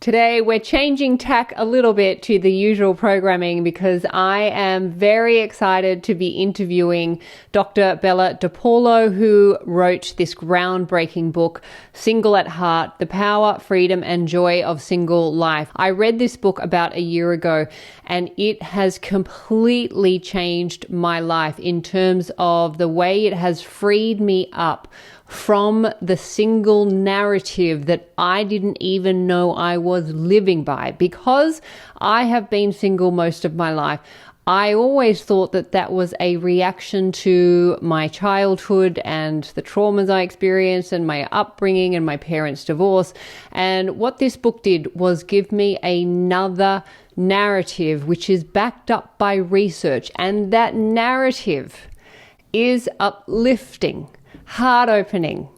Today, we're changing tack a little bit to the usual programming because I am very excited to be interviewing Dr. Bella DePaulo, who wrote this groundbreaking book, Single at Heart, The Power, Freedom, and Joy of Single Life. I read this book about a year ago, and it has completely changed my life in terms of the way it has freed me up from the single narrative that I didn't even know I was living by. Because I have been single most of my life, I always thought that that was a reaction to my childhood and the traumas I experienced and my upbringing and my parents' divorce. And what this book did was give me another narrative which is backed up by research. And that narrative is uplifting, heart-opening,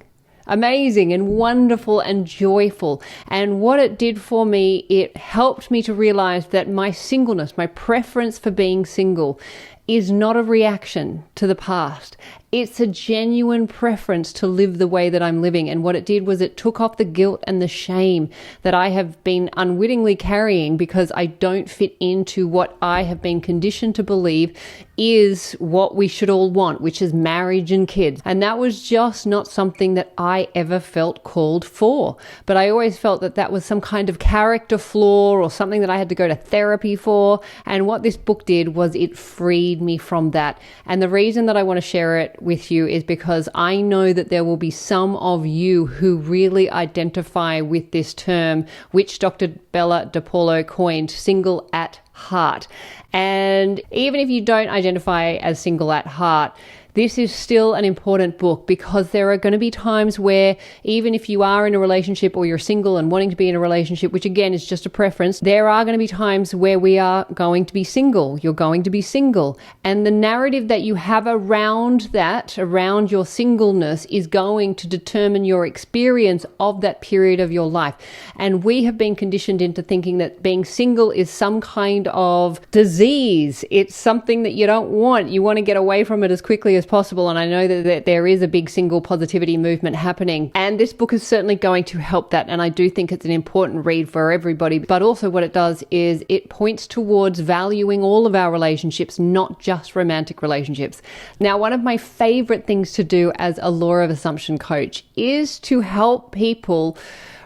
amazing and wonderful and joyful. And what it did for me, it helped me to realize that my singleness, my preference for being single, is not a reaction to the past. It's a genuine preference to live the way that I'm living. And what it did was it took off the guilt and the shame that I have been unwittingly carrying because I don't fit into what I have been conditioned to believe is what we should all want, which is marriage and kids. And that was just not something that I ever felt called for. But I always felt that that was some kind of character flaw or something that I had to go to therapy for. And what this book did was it freed me from that. And the reason that I want to share it with you is because I know that there will be some of you who really identify with this term, which Dr. Bella DePaulo coined, single at heart. And even if you don't identify as single at heart, this is still an important book because there are going to be times where even if you are in a relationship or you're single and wanting to be in a relationship, which again is just a preference, there are going to be times where we are going to be single. You're going to be single. And the narrative that you have around that, around your singleness, is going to determine your experience of that period of your life. And we have been conditioned into thinking that being single is some kind of disease. It's something that you don't want. You want to get away from it as quickly as possible. And I know that there is a big single positivity movement happening. And this book is certainly going to help that. And I do think it's an important read for everybody. But also what it does is it points towards valuing all of our relationships, not just romantic relationships. Now, one of my favorite things to do as a law of assumption coach is to help people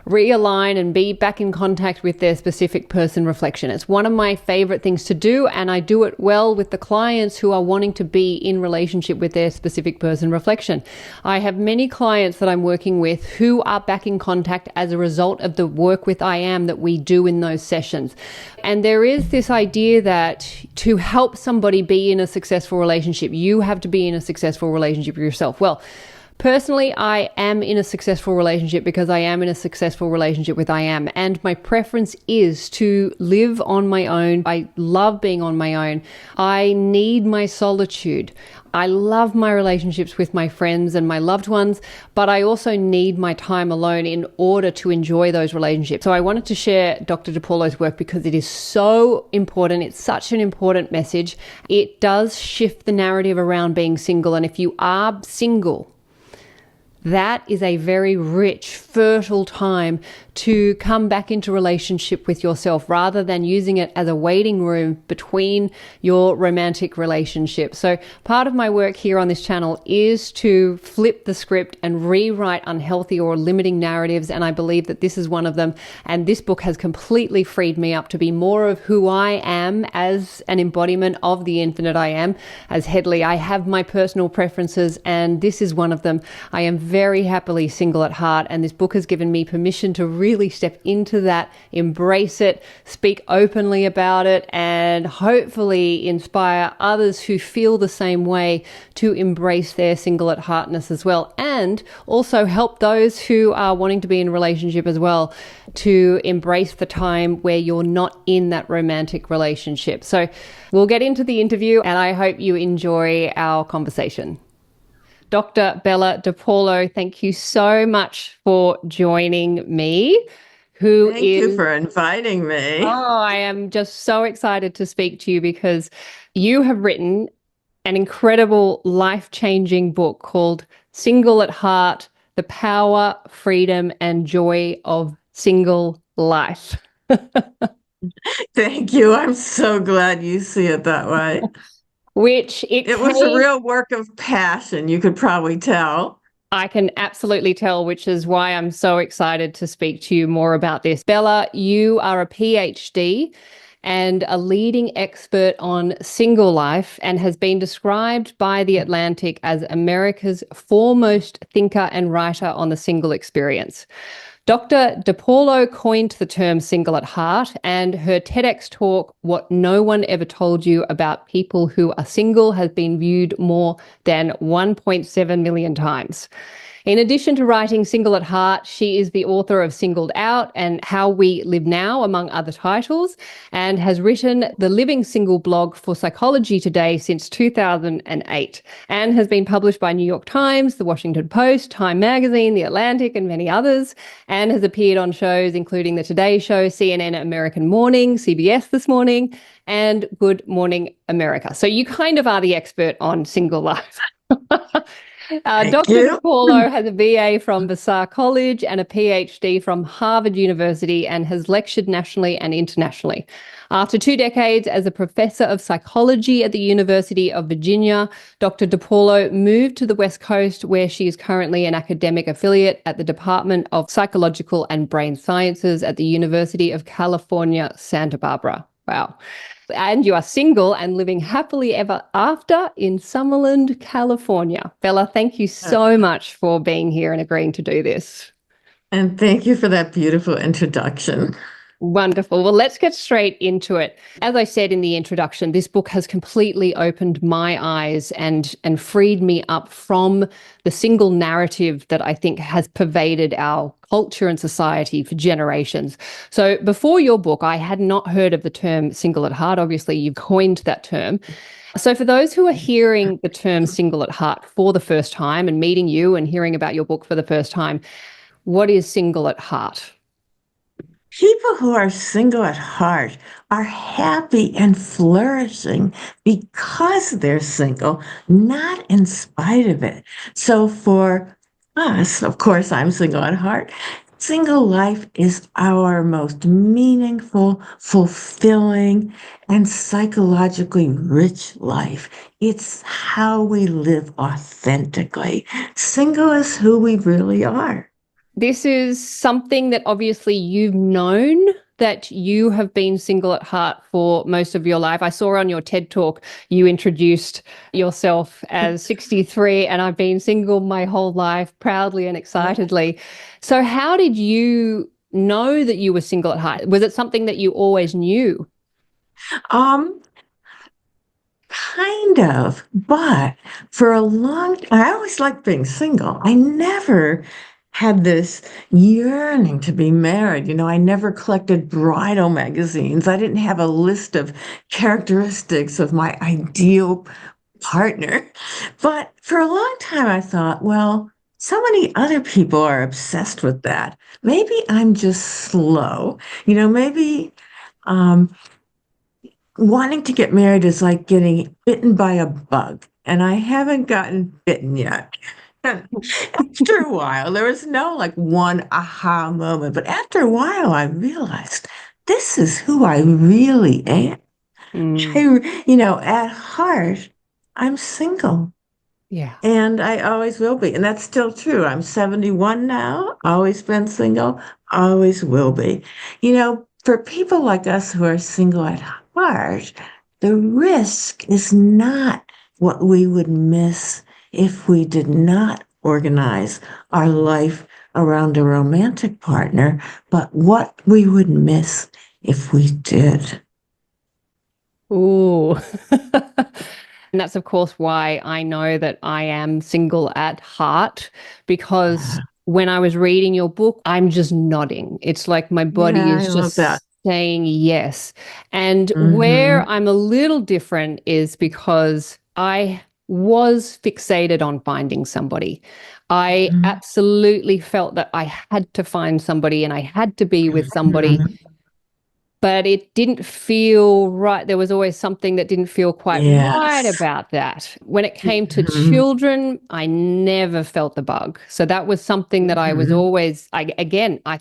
realign and be back in contact with their specific person reflection. It's one of my favorite things to do, and I do it well with the clients who are wanting to be in relationship with their specific person reflection. I have many clients that I'm working with who are back in contact as a result of the work with I Am that we do in those sessions. And there is this idea that to help somebody be in a successful relationship, you have to be in a successful relationship yourself. Well, personally, I am in a successful relationship because I am in a successful relationship with I Am. And my preference is to live on my own. I love being on my own. I need my solitude. I love my relationships with my friends and my loved ones, but I also need my time alone in order to enjoy those relationships. So I wanted to share Dr. DePaulo's work because it is so important. It's such an important message. It does shift the narrative around being single. And if you are single, that is a very rich, fertile time to come back into relationship with yourself rather than using it as a waiting room between your romantic relationship. So part of my work here on this channel is to flip the script and rewrite unhealthy or limiting narratives. And I believe that this is one of them. And this book has completely freed me up to be more of who I am as an embodiment of the infinite I Am. As Headley, I have my personal preferences, and this is one of them. I am very happily single at heart, and this book has given me permission to really step into that, embrace it, speak openly about it, and hopefully inspire others who feel the same way to embrace their single at heartness as well, and also help those who are wanting to be in a relationship as well to embrace the time where you're not in that romantic relationship. So we'll get into the interview, and I hope you enjoy our conversation. Dr. Bella DePaulo, thank you so much for joining me. Thank you for inviting me. Oh, I am just so excited to speak to you because you have written an incredible life-changing book called Single at Heart, The Power, Freedom, and Joy of Single Life. Thank you. I'm so glad you see it that way. Which it was a real work of passion, you could probably tell. I can absolutely tell, which is why I'm so excited to speak to you more about this. Bella, you are a PhD and a leading expert on single life and has been described by The Atlantic as America's foremost thinker and writer on the single experience. Dr. DePaulo coined the term single at heart, and her TEDx talk, What No One Ever Told You About People Who Are Single, has been viewed more than 1.7 million times. In addition to writing Single at Heart, she is the author of Singled Out and How We Live Now, among other titles, and has written the Living Single blog for Psychology Today since 2008, and has been published by New York Times, The Washington Post, Time Magazine, The Atlantic, and many others, and has appeared on shows including The Today Show, CNN American Morning, CBS This Morning, and Good Morning America. So you kind of are the expert on single life. Dr. DePaulo has a BA from Vassar College and a PhD from Harvard University and has lectured nationally and internationally. After 2 decades as a professor of psychology at the University of Virginia, Dr. DePaulo moved to the West Coast, where she is currently an academic affiliate at the Department of Psychological and Brain Sciences at the University of California, Santa Barbara. Wow. And you are single and living happily ever after in Summerland, California. Bella, thank you so much for being here and agreeing to do this. And thank you for that beautiful introduction. Wonderful. Well, let's get straight into it. As I said in the introduction, this book has completely opened my eyes and freed me up from the single narrative that I think has pervaded our culture and society for generations. So before your book, I had not heard of the term single at heart. Obviously, you've coined that term. So for those who are hearing the term single at heart for the first time and meeting you and hearing about your book for the first time, what is single at heart? People who are single at heart are happy and flourishing because they're single, not in spite of it. So for us, of course, I'm single at heart. Single life is our most meaningful, fulfilling, and psychologically rich life. It's how we live authentically. Single is who we really are. This is something that obviously you've known, that you have been single at heart for most of your life. I saw on your TED Talk, you introduced yourself as 63 and I've been single my whole life, proudly and excitedly. So how did you know that you were single at heart? Was it something that you always knew? Kind of, but for a long time, I always liked being single. I never had this yearning to be married. You know, I never collected bridal magazines. I didn't have a list of characteristics of my ideal partner. But for a long time, I thought, well, so many other people are obsessed with that. Maybe I'm just slow. You know, maybe wanting to get married is like getting bitten by a bug, and I haven't gotten bitten yet. After a while, there was no like one aha moment, but after a while, I realized this is who I really am. At heart, I'm single. Yeah. And I always will be. And that's still true. I'm 71 now, always been single, always will be. You know, for people like us who are single at heart, the risk is not what we would miss if we did not organize our life around a romantic partner, but what we would miss if we did. Ooh. And that's, of course, why I know that I am single at heart, because when I was reading your book, I'm just nodding. It's like my body is just saying yes. And where I'm a little different is because I was fixated on finding somebody. I absolutely felt that I had to find somebody and I had to be with somebody, but it didn't feel right. There was always something that didn't feel quite right about that. When it came to children, I never felt the bug. So that was something that I was always, I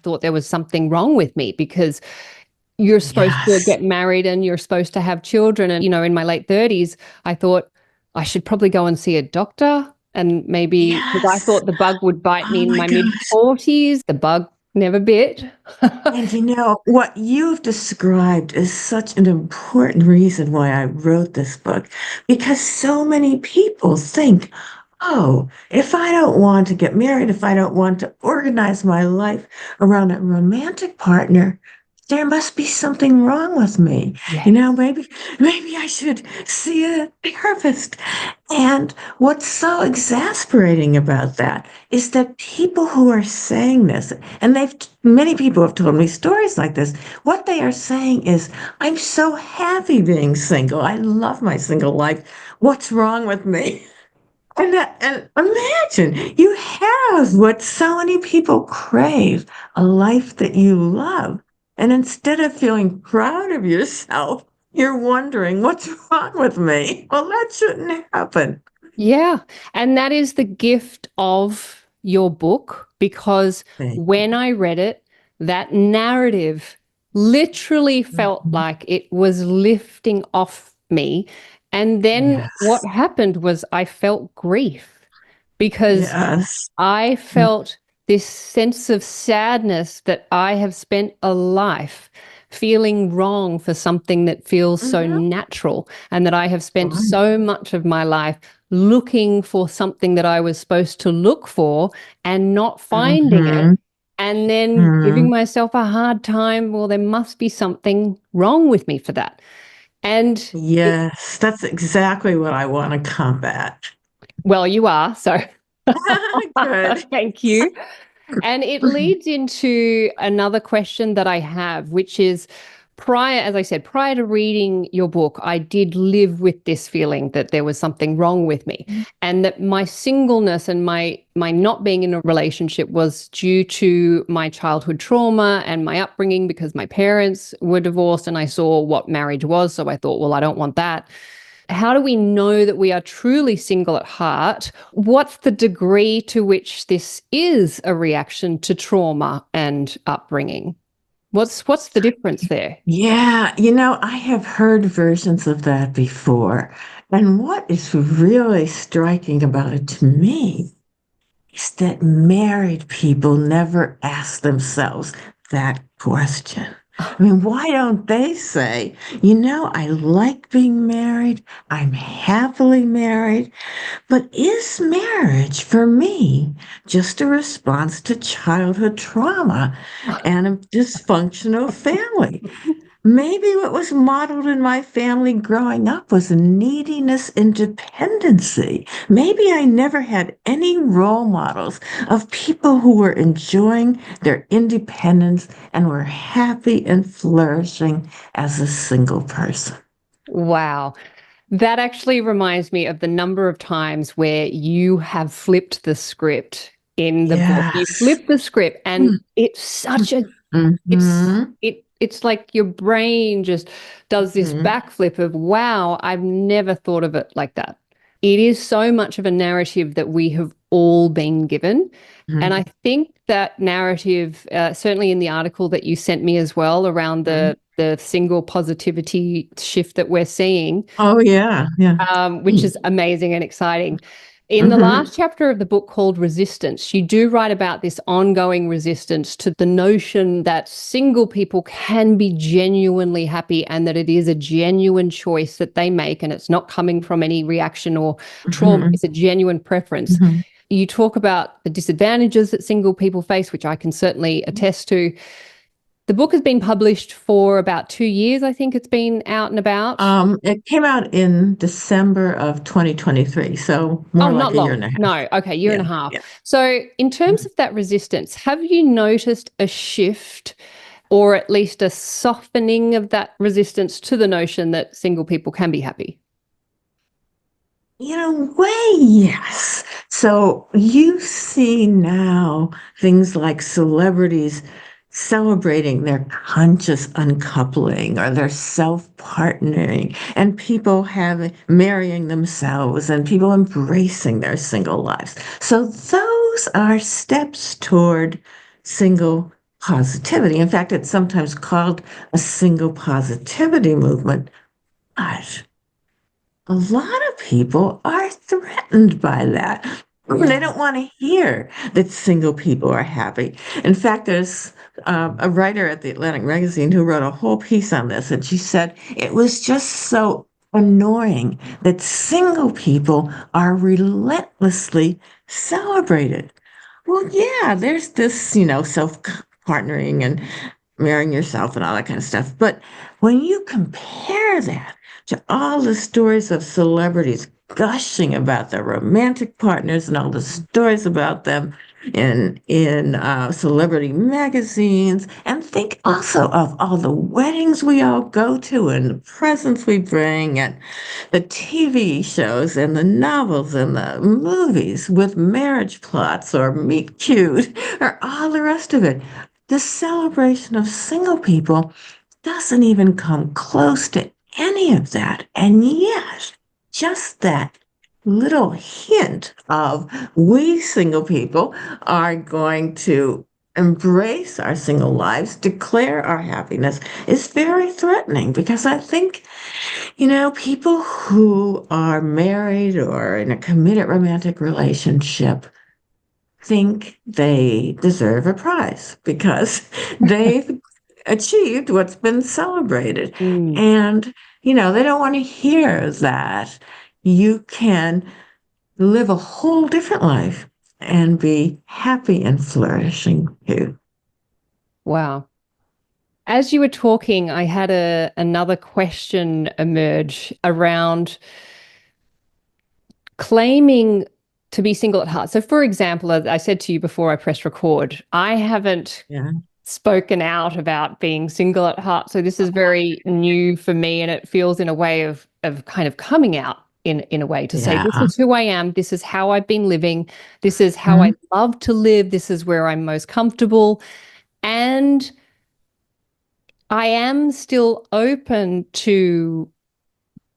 thought there was something wrong with me, because you're supposed to Yes. get married and you're supposed to have children. And, in my late 30s, I thought I should probably go and see a doctor. And maybe because I Yes. thought the bug would bite me Oh in my my mid gosh. 40s, the bug never bit. And what you've described is such an important reason why I wrote this book, because so many people think, oh, if I don't want to get married, if I don't want to organize my life around a romantic partner, there must be something wrong with me. Yes. Maybe I should see a therapist. And what's so exasperating about that is that people who are saying this, and many people have told me stories like this, what they are saying is, I'm so happy being single. I love my single life. What's wrong with me? And imagine you have what so many people crave, a life that you love. And instead of feeling proud of yourself, you're wondering, what's wrong with me? Well, that shouldn't happen. Yeah. And that is the gift of your book, because Thank when I read it, that narrative literally felt you. like it was lifting off me. And then what Yes. happened was I felt grief because Yes. I felt this sense of sadness that I have spent a life feeling wrong for something that feels so Mm-hmm. natural, and that I have spent so much of my life looking for something that I was supposed to look for and not finding it, Mm-hmm. and then Mm-hmm. giving myself a hard time. Well, there must be something wrong with me for that. And Yes, that's exactly what I want to combat. well, you are. So Good. thank you. And it leads into another question that I have, which is as I said, prior to reading your book, I did live with this feeling that there was something wrong with me, and that my singleness and my not being in a relationship was due to my childhood trauma and my upbringing, because my parents were divorced and I saw what marriage was. So I thought, well, I don't want that. How do we know that we are truly single at heart? What's the degree to which this is a reaction to trauma and upbringing? What's the difference there? Yeah, I have heard versions of that before. And what is really striking about it to me is that married people never ask themselves that question. I mean, why don't they say, I like being married, I'm happily married, but is marriage for me just a response to childhood trauma and a dysfunctional family? Maybe what was modeled in my family growing up was neediness and dependency. Maybe I never had any role models of people who were enjoying their independence and were happy and flourishing as a single person. Wow. That actually reminds me of the number of times where you have flipped the script in the book. You Yes. flip the script, and it's such a Mm-hmm. it's like your brain just does this backflip of, wow, I've never thought of it like that. It is so much of a narrative that we have all been given. And I think that narrative, certainly in the article that you sent me as well, around Mm-hmm. the single positivity shift that we're seeing, Oh, yeah. Yeah. which is amazing and exciting. In the Mm-hmm. last chapter of the book called Resistance, you do write about this ongoing resistance to the notion that single people can be genuinely happy, and that it is a genuine choice that they make, and it's not coming from any reaction or trauma. Mm-hmm. It's a genuine preference. Mm-hmm. You talk about the disadvantages that single people face, which I can certainly attest to. The book has been published for about 2 years. I think it's been out and about. It came out in December of 2023, so Oh, more like not a year long. and a half. No. Okay. Year and Yeah, a half. yeah. So, in terms of that resistance, have you noticed a shift, or at least a softening of that resistance to the notion that single people can be happy? In a way, yes. So you see now things like celebrities celebrating their conscious uncoupling or their self-partnering, and people having marrying themselves, and people embracing their single lives. So those are steps toward single positivity. In fact, it's sometimes called a single positivity movement. But a lot of people are threatened by that. They Yeah. don't want to hear that single people are happy. In fact, there's a writer at the Atlantic magazine who wrote a whole piece on this, and she said it was just so annoying that single people are relentlessly celebrated. Well, yeah, there's this, self-partnering and marrying yourself and all that kind of stuff. But when you compare that to all the stories of celebrities gushing about their romantic partners and all the stories about them in celebrity magazines, and think also of all the weddings we all go to and the presents we bring and the TV shows and the novels and the movies with marriage plots or meet cute or all the rest of it. The celebration of single people doesn't even come close to any of that. And yet, just that little hint of we single people are going to embrace our single lives, declare our happiness, is very threatening because I think, people who are married or in a committed romantic relationship think they deserve a prize because they've achieved what's been celebrated. Mm. And, they don't want to hear that you can live a whole different life and be happy and flourishing too. Wow. As you were talking, I had another question emerge around claiming to be single at heart. So, for example, as I said to you before I pressed record, I haven't Yeah. spoken out about being single at heart. So this is very new for me, and it feels in a way of kind of coming out in a way to say, this Yeah. is who I am, this is how I've been living, this is how I Mhm. love to live, this is where I'm most comfortable. And I am still open to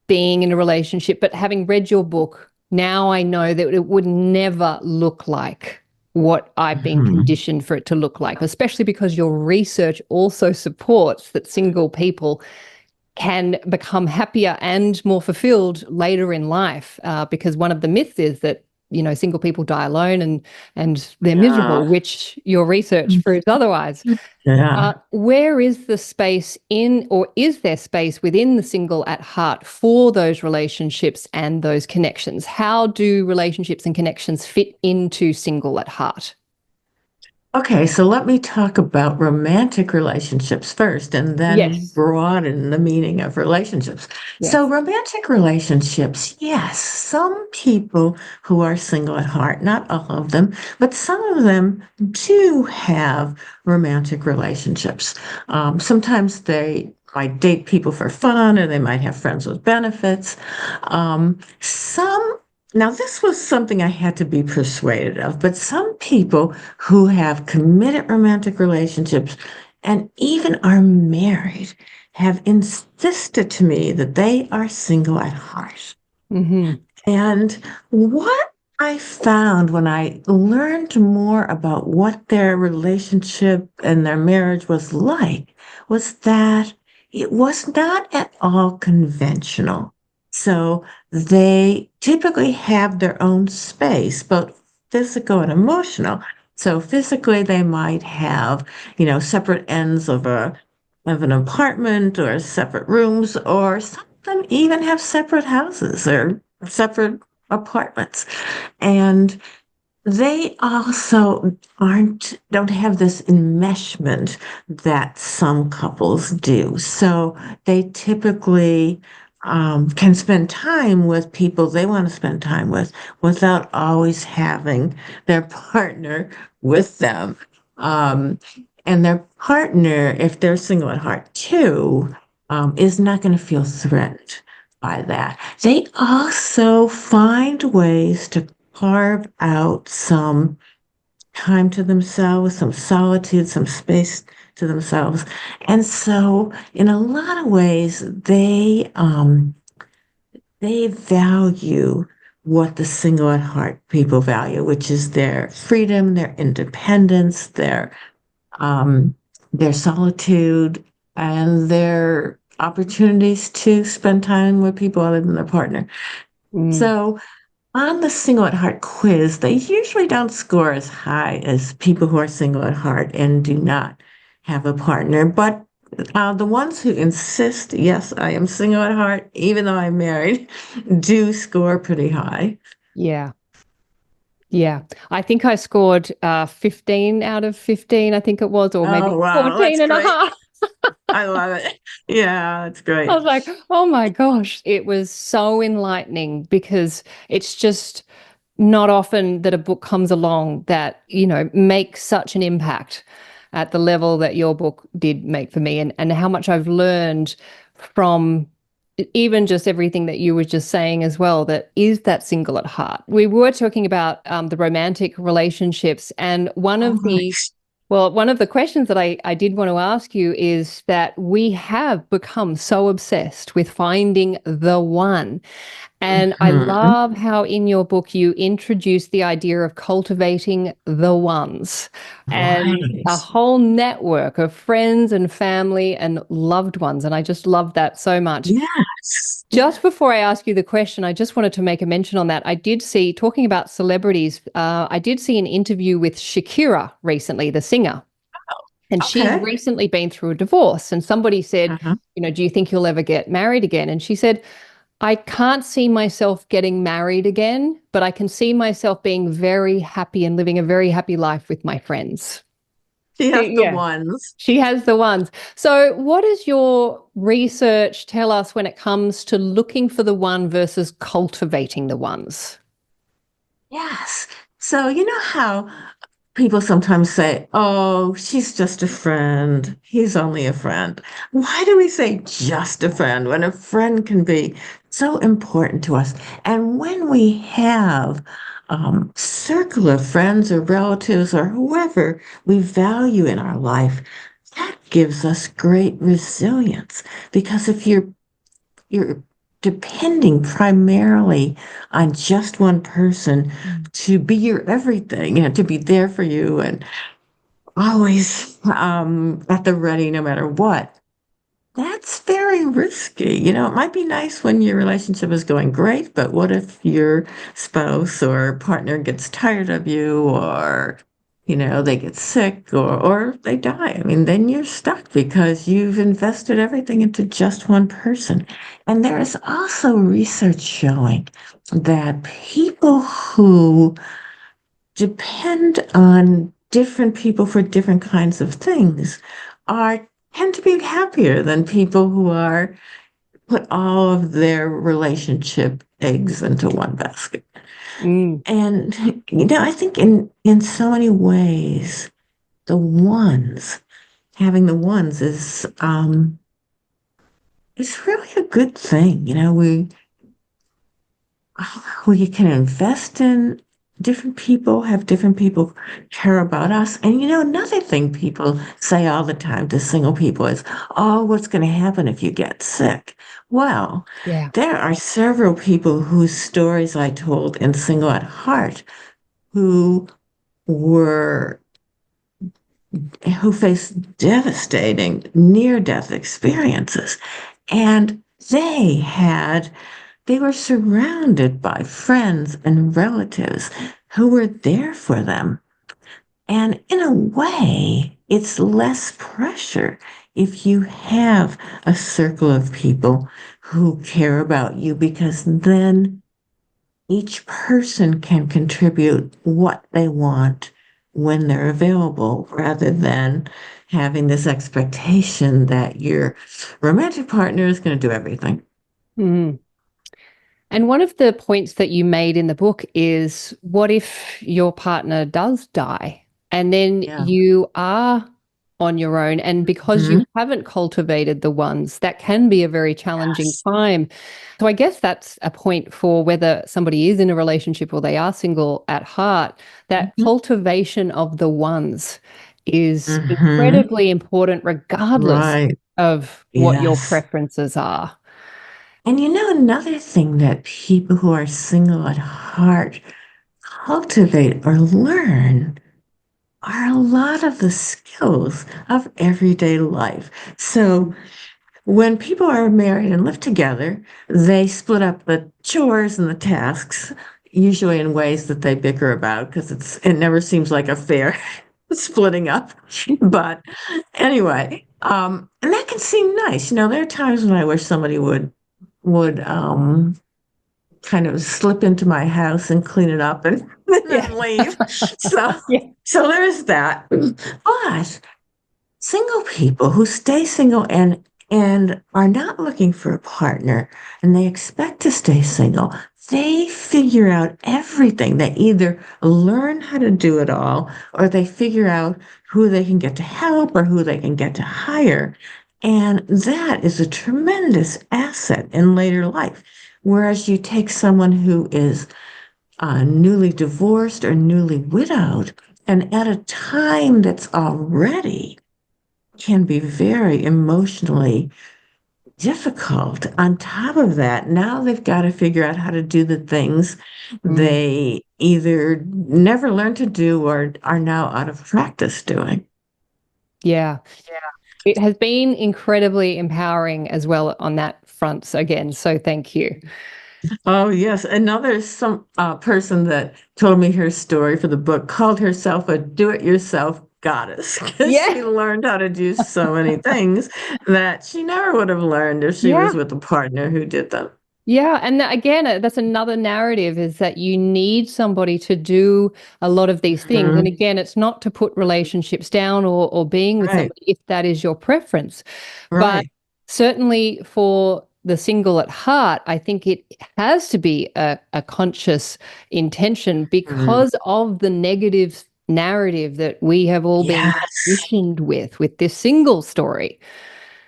being in a relationship, but having read your book, now I know that it would never look like what I've been Mhm. conditioned for it to look like, especially because your research also supports that single people can become happier and more fulfilled later in life. Because one of the myths is that single people die alone and they're Yeah. miserable, which your research proves otherwise. Yeah. Where is the space in, or is there space within the single at heart for those relationships and those connections? How do relationships and connections fit into single at heart? Okay, so let me talk about romantic relationships first and then Yes. broaden the meaning of relationships. So, Yes. romantic relationships, yes, some people who are single at heart, not all of them, but some of them do have romantic relationships. Sometimes they might date people for fun, or they might have friends with benefits. Some Now, this was something I had to be persuaded of, but some people who have committed romantic relationships and even are married have insisted to me that they are single at heart. Mm-hmm. And what I found when I learned more about what their relationship and their marriage was like was that it was not at all conventional. So they typically have their own space, both physical and emotional. So physically, they might have, separate ends of an apartment or separate rooms, or some of them even have separate houses or separate apartments. And they also don't have this enmeshment that some couples do. So they typically can spend time with people they want to spend time with without always having their partner with them. Um, and their partner, if they're single at heart too, is not going to feel threatened by that. They also find ways to carve out some time to themselves, some solitude, some space to themselves. And so in a lot of ways, they value what the single at heart people value, which is their freedom, their independence, their um, their solitude, and their opportunities to spend time with people other than their partner. Mm. So on the single at heart quiz, they usually don't score as high as people who are single at heart and do not have a partner. But the ones who insist, yes, I am single at heart, even though I'm married, do score pretty high. Yeah. Yeah. I think I scored 15 out of 15, I think it was, or maybe Oh, wow, 14 that's and a great. half. I love it. Yeah, that's I great. was like, oh my gosh, it was so enlightening because it's just not often that a book comes along that, makes such an impact at the level that your book did make for me, and how much I've learned from even just everything that you were just saying as well, that is that single at heart. We were talking about the romantic relationships, and Oh, nice. one of the questions that I did want to ask you is that we have become so obsessed with finding the one. And I Mhm. love how in your book you introduce the idea of cultivating the ones and Right. a whole network of friends and family and loved ones. And I just love that so much. Yes. Just before I ask you the question, I just wanted to make a mention on that. I did see, talking about celebrities, I did see an interview with Shakira recently, the singer. And she's Okay. recently been through a divorce. And somebody said, Uh-huh. do you think you'll ever get married again? And she said, I can't see myself getting married again, but I can see myself being very happy and living a very happy life with my friends. She has the Yeah, ones. she has the ones. So, what does your research tell us when it comes to looking for the one versus cultivating the ones? Yes. So you know how people sometimes say, oh, she's just a friend. He's only a friend. Why do we say just a friend when a friend can be so important to us? And when we have circle of friends or relatives or whoever we value in our life, that gives us great resilience. Because if you're depending primarily on just one person Mm. to be your everything, to be there for you and always at the ready no matter what. That's very risky. It might be nice when your relationship is going great, but what if your spouse or partner gets tired of you or, they get sick or they die? I mean, then you're stuck because you've invested everything into just one person. And there is also research showing that people who depend on different people for different kinds of things are tend to be happier than people who are put all of their relationship eggs into one basket. Mm. And I think in so many ways, the ones having the ones is really a good thing. We can invest in different people, have different people care about us. And another thing people say all the time to single people is, oh, what's going to happen if you get sick? Well, Yeah. there are several people whose stories I told in Single at Heart who were who faced devastating near-death experiences. And they were surrounded by friends and relatives who were there for them. And in a way, it's less pressure if you have a circle of people who care about you because then each person can contribute what they want when they're available rather than having this expectation that your romantic partner is going to do everything. Mm. And one of the points that you made in the book is, what if your partner does die and then Yeah. you are on your own? And because you Mhm. haven't cultivated the ones, that can be a very challenging Yes. time. So I guess that's a point for whether somebody is in a relationship or they are single at heart, that Mhm. cultivation of the ones is Mhm. incredibly important, regardless Right. of what your Yes. preferences are. And another thing that people who are single at heart cultivate or learn are a lot of the skills of everyday life. So when people are married and live together, they split up the chores and the tasks, usually in ways that they bicker about because it never seems like a fair splitting up. But anyway, and that can seem nice. There are times when I wish somebody would kind of slip into my house and clean it up and Yeah. then leave. So Yeah. so there's that. But single people who stay single and are not looking for a partner and they expect to stay single, they figure out everything. They either learn how to do it all or they figure out who they can get to help or who they can get to hire. And that is a tremendous asset in later life. Whereas you take someone who is newly divorced or newly widowed, and at a time that's already can be very emotionally difficult. On top of that, now they've got to figure out how to do the things Mm. they either never learned to do or are now out of practice doing. Yeah. It has been incredibly empowering as well on that front. So again, so thank you. Oh, yes. Another some person that told me her story for the book called herself a do-it-yourself goddess because Yeah. she learned how to do so many things that she never would have learned if she was Yeah. with a partner who did them. Yeah, and again, that's another narrative is that you need somebody to do a lot of these things. And Mhm. again, it's not to put relationships down or being with Right, somebody if that is your preference. But right. certainly for the single at heart, I think it has to be a conscious intention Mm. because of the negative narrative that we have all been Yes, conditioned with this single story.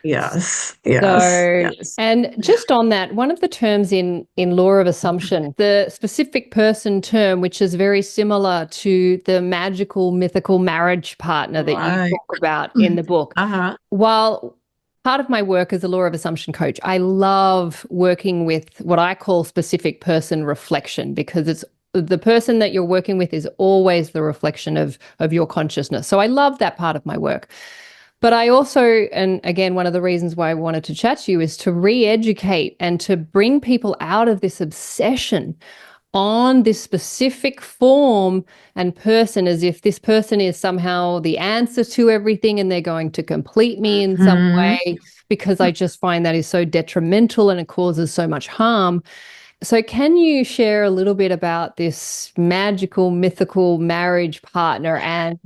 yes, yes, So, yes. and just on that, one of the terms in law of assumption, the specific person term, which is very similar to the magical mythical marriage partner that you Right. talk about in the book. Uh-huh. While part of my work as a law of assumption coach, I love working with what I call specific person reflection because it's the person that you're working with is always the reflection of your consciousness. So I love that part of my work. But I also, and again, one of the reasons why I wanted to chat to you is to re-educate and to bring people out of this obsession on this specific form and person as if this person is somehow the answer to everything and they're going to complete me in some Mhm. way, because I just find that is so detrimental and it causes so much harm. So, can you share a little bit about this magical, mythical marriage partner and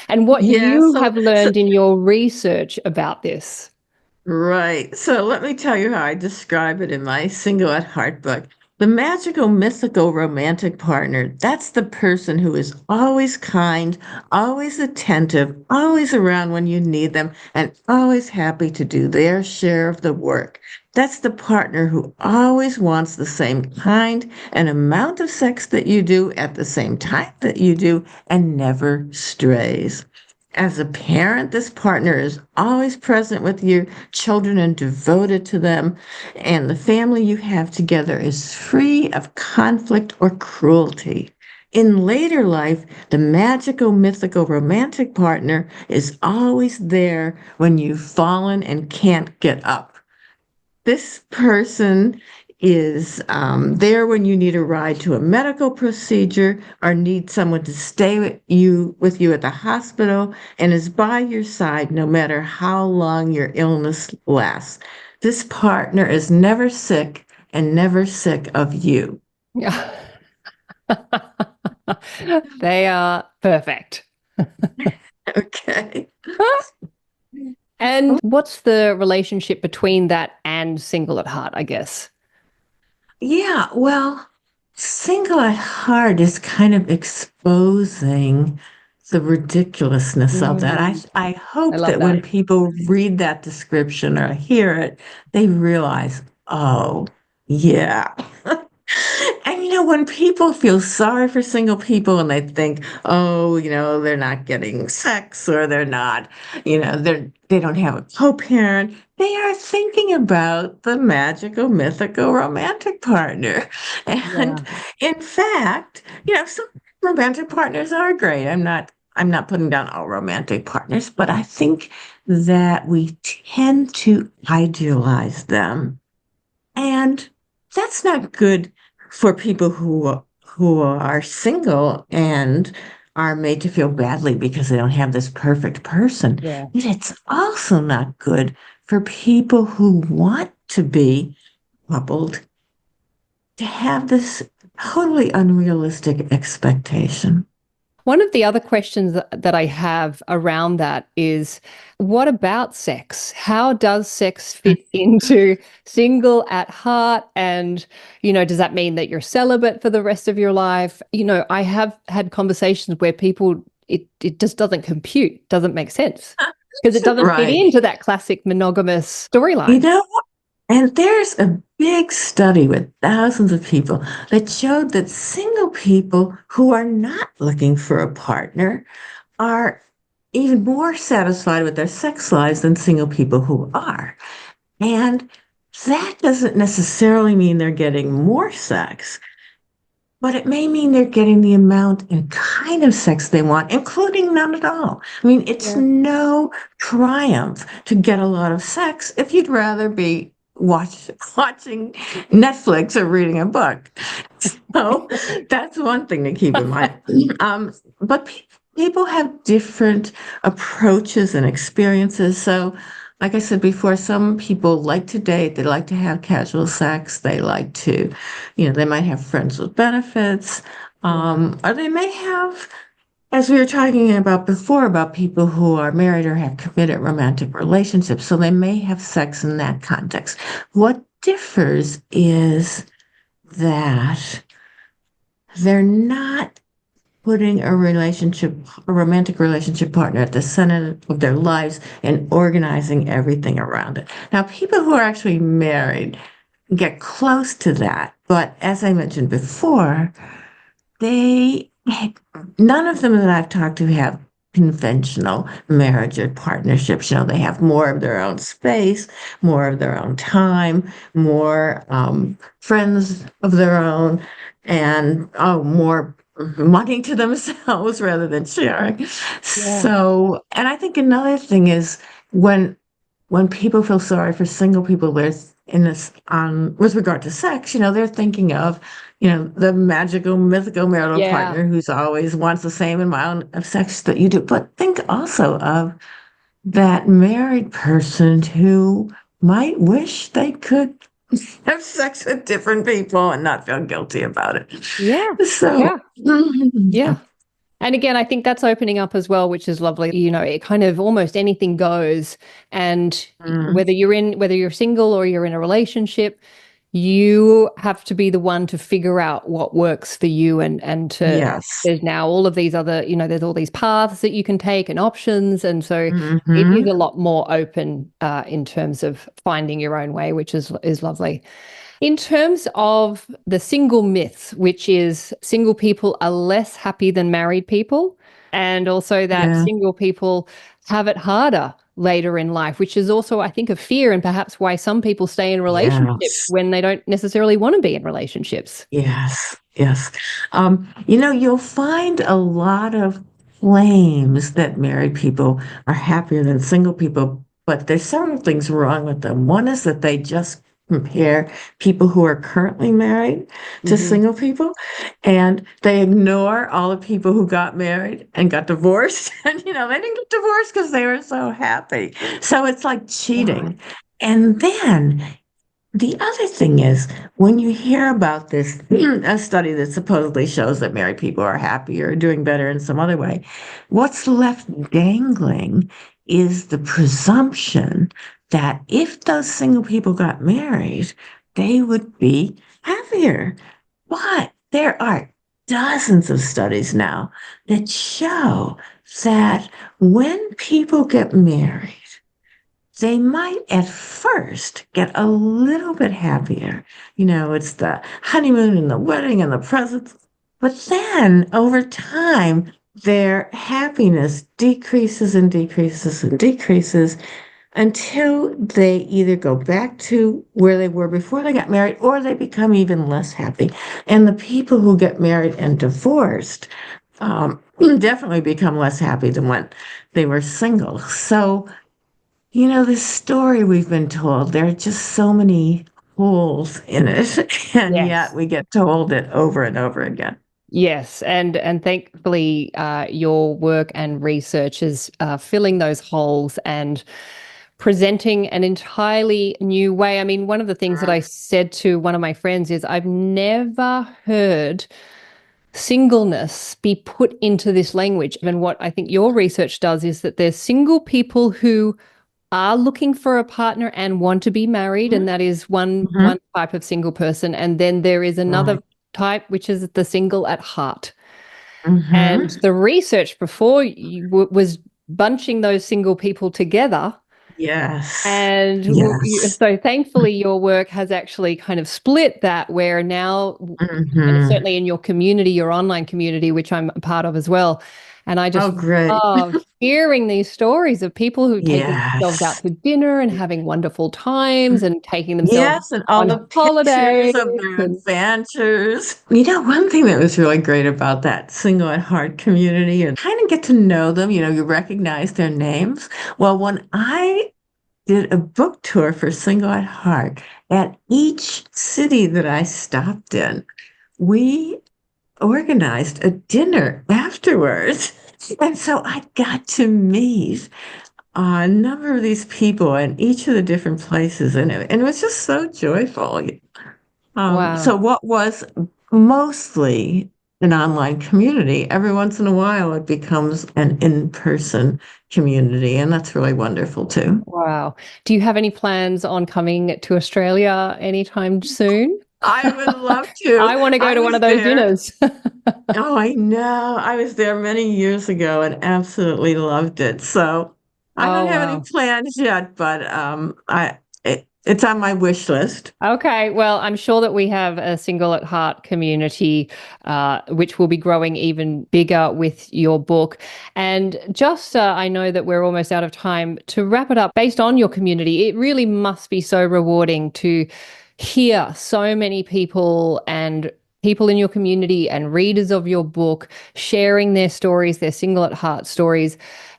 and what Yeah, you so have so learned in your research about this? right. So let me tell you how I describe it in my Single at Heart book. The magical, mythical, romantic partner, that's the person who is always kind, always attentive, always around when you need them, and always happy to do their share of the work. That's the partner who always wants the same kind and amount of sex that you do at the same time that you do and never strays. As a parent, this partner is always present with your children and devoted to them, and the family you have together is free of conflict or cruelty. In later life, the magical, mythical, romantic partner is always there when you've fallen and can't get up. This person is there when you need a ride to a medical procedure or need someone to stay with you at the hospital and is by your side no matter how long your illness lasts. This partner is never sick and never sick of you. Yeah. They are perfect. Okay. And what's the relationship between that and single at heart, I guess? Yeah, well, single at heart is kind of exposing the ridiculousness of that. Mm, I I hope love that that. when people read that description or hear it, they realize, oh, yeah. And when people feel sorry for single people and they think, oh, they're not getting sex or they're not, they don't have a co-parent, they are thinking about the magical, mythical, romantic partner. And Yeah. in fact, some romantic partners are great. I'm not putting down all romantic partners, but I think that we tend to idealize them. And that's not good for people who are single and are made to feel badly because they don't have this perfect person. Yeah. And it's also not good for people who want to be coupled to have this totally unrealistic expectation. One of the other questions that I have around that is, what about sex? How does sex fit into single at heart? And, does that mean that you're celibate for the rest of your life? I have had conversations where people, it just doesn't compute, doesn't make sense because it doesn't fit Right. into that classic monogamous storyline. You know, and there's a big study with thousands of people that showed that single people who are not looking for a partner are even more satisfied with their sex lives than single people who are. And that doesn't necessarily mean they're getting more sex, but it may mean they're getting the amount and kind of sex they want, including none at all. I mean, it's no triumph to get a lot of sex if you'd rather be watching Netflix or reading a book. So that's one thing to keep in mind. But people have different approaches and experiences. So, like I said before, some people like to date, they like to have casual sex, they like to, they might have friends with benefits, or they may have, as we were talking about before, about people who are married or have committed romantic relationships. So they may have sex in that context. What differs is that they're not putting a romantic relationship partner at the center of their lives and organizing everything around it. Now, people who are actually married get close to that. But as I mentioned before, none of them that I've talked to have conventional marriage or partnerships. They have more of their own space, more of their own time, more friends of their own, and more money to themselves rather than sharing. So, and I think another thing is when people feel sorry for single people, there's in this with regard to sex, they're thinking of, the magical, mythical marital partner who's always wants the same amount of sex that you do. But think also of that married person who might wish they could have sex with different people and not feel guilty about it. Yeah. So, Yeah. And again, I think that's opening up as well, which is lovely. It kind of almost anything goes. And whether you're single or you're in a relationship, you have to be the one to figure out what works for you and to there's now all of these other, there's all these paths that you can take and options. And so it is a lot more open in terms of finding your own way, which is lovely. In terms of the single myth, which is single people are less happy than married people, and also that single people have it harder later in life, which is also, I think, a fear and perhaps why some people stay in relationships when they don't necessarily want to be in relationships. Yes. You'll find a lot of claims that married people are happier than single people, but there's several things wrong with them. One is that they just compare people who are currently married to single people, and they ignore all the people who got married and got divorced. And, they didn't get divorced because they were so happy. So it's like cheating. And then the other thing is, when you hear about this, a study that supposedly shows that married people are happier or doing better in some other way, what's left dangling is the presumption that if those single people got married, they would be happier. But there are dozens of studies now that show that when people get married, they might at first get a little bit happier. It's the honeymoon and the wedding and the presents. But then over time, their happiness decreases and decreases and decreases until they either go back to where they were before they got married or they become even less happy. And the people who get married and divorced, definitely become less happy than when they were single. So, this story we've been told, there are just so many holes in it, and yet Yes. we get told it over and over again. Yes, and thankfully, your work and research is filling those holes and presenting an entirely new way. I mean, one of the things that I said to one of my friends is I've never heard singleness be put into this language. And what I think your research does is that there's single people who are looking for a partner and want to be married, and that is Mm-hmm. one type of single person. And then there is another Right. type, which is the single at heart. And Mm-hmm. the research before you was bunching those single people together. Yes. And Yes. so thankfully, your work has actually kind of split that, where now, and Mm-hmm. certainly in your community, your online community, which I'm a part of as well. And I Oh, just great. love hearing these stories of people who've taken themselves out Yes. to dinner and having wonderful times and taking themselves Yes, and all on the pictures holidays. of their And adventures. One thing that was really great about that single at heart community and kind of get to know them, you recognize their names. Well, when I did a book tour for Single at Heart, at each city that I stopped in, we organized a dinner afterwards. And so I got to meet a number of these people in each of the different places, and it was just so joyful. So wow. what was mostly an online community, every once in a while it becomes an in-person community, and that's really wonderful too. Wow. Do you have any plans on coming to Australia anytime soon? I would love to. I want to go I to one was of those there. dinners. Oh, I know. I was there many years ago and absolutely loved it. So I don't Oh, have any wow. plans yet, but it's on my wish list. Okay, well, I'm sure that we have a single at heart community, which will be growing even bigger with your book. And just, I know that we're almost out of time. To wrap it up, based on your community, it really must be so rewarding to hear so many people and people in your community and readers of your book sharing their stories, their single at heart stories,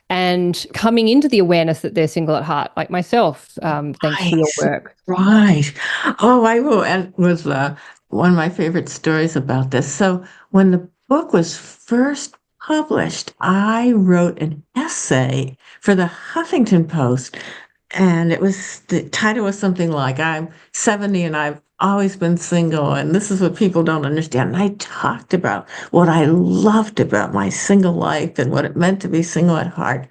and coming into the awareness that they're single at heart, like myself, thanks to Right, your work. right. Oh, I will end with one of my favorite stories about this. So, when the book was first published, I wrote an essay for the Huffington Post, and the title was something like, I'm 70 and I've always been single, and this is what people don't understand. And I talked about what I loved about my single life and what it meant to be single at heart.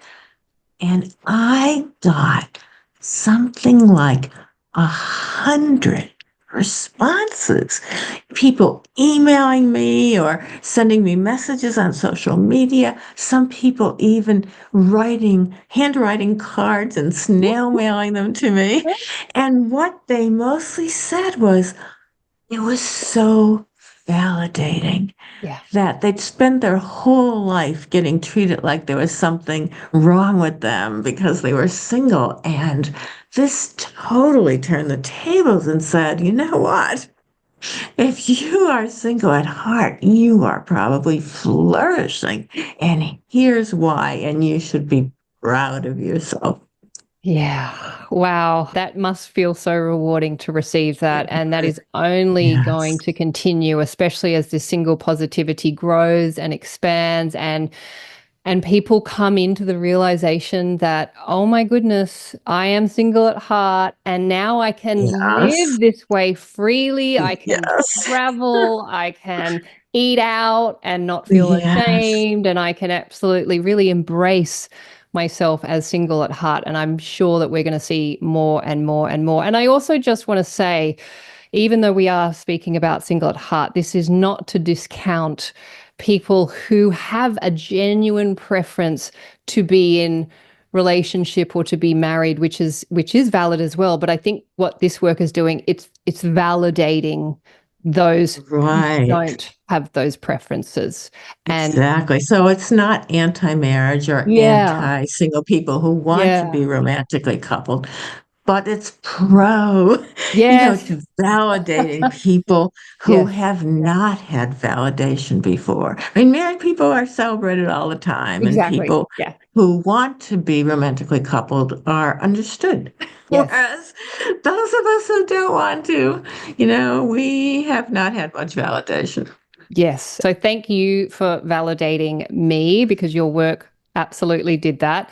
And I got something like 100 responses. People emailing me or sending me messages on social media. Some people even handwriting cards and snail mailing them to me. And what they mostly said was, it was so validating Yeah. that they'd spend their whole life getting treated like there was something wrong with them because they were single. And this totally turned the tables and said, you know what? If you are single at heart, you are probably flourishing. And here's why. And you should be proud of yourself. Yeah. Wow. That must feel so rewarding to receive that. And that is only going Yes. to continue, especially as this single positivity grows and expands and people come into the realization that, oh my goodness, I am single at heart and now I can Yes. live this way freely. I can Yes. travel, I can eat out and not feel Yes. ashamed, and I can absolutely really embrace myself as single at heart. And I'm sure that we're going to see more and more and more. And I also just want to say, even though we are speaking about single at heart, this is not to discount people who have a genuine preference to be in relationship or to be married, which is valid as well. But I think what this work is doing, it's validating those who Right. don't have those preferences. And Exactly. So it's not anti-marriage or yeah, anti-single people who want to yeah. be romantically coupled, but it's pro Yes. to validating people who Yes, have not had validation before. I mean, married people are celebrated all the time, and exactly. people Yeah. who want to be romantically coupled are understood. Yes. Whereas those of us who don't want to, we have not had much validation. Yes. So thank you for validating me because your work absolutely did that.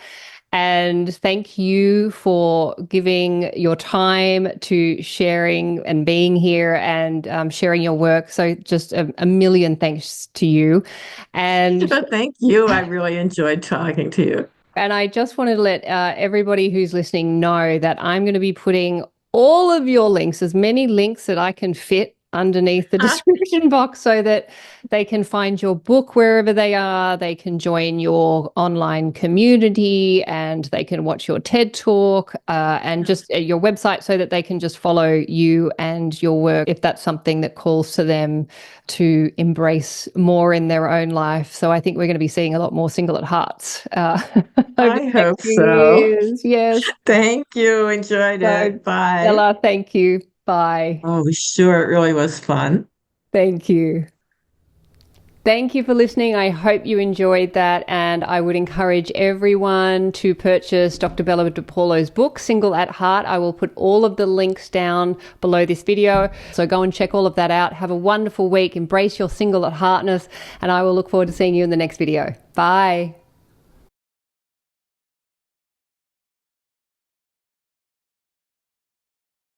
And thank you for giving your time to sharing and being here and sharing your work. So just a million thanks to you. And But thank you. I really enjoyed talking to you. And I just wanted to let everybody who's listening know that I'm going to be putting all of your links, as many links that I can fit underneath the description box so that they can find your book wherever they are. They can join your online community and they can watch your TED talk and just your website so that they can just follow you and your work if that's something that calls to them to embrace more in their own life. So I think we're going to be seeing a lot more single at hearts over the I next hope few so. years. Yes. Thank you. Enjoyed So, it. Bye. Bella, thank you. Bye. Oh, sure. It really was fun. Thank you. Thank you for listening. I hope you enjoyed that. And I would encourage everyone to purchase Dr. Bella DePaulo's book, Single at Heart. I will put all of the links down below this video. So go and check all of that out. Have a wonderful week. Embrace your single at heartness. And I will look forward to seeing you in the next video. Bye.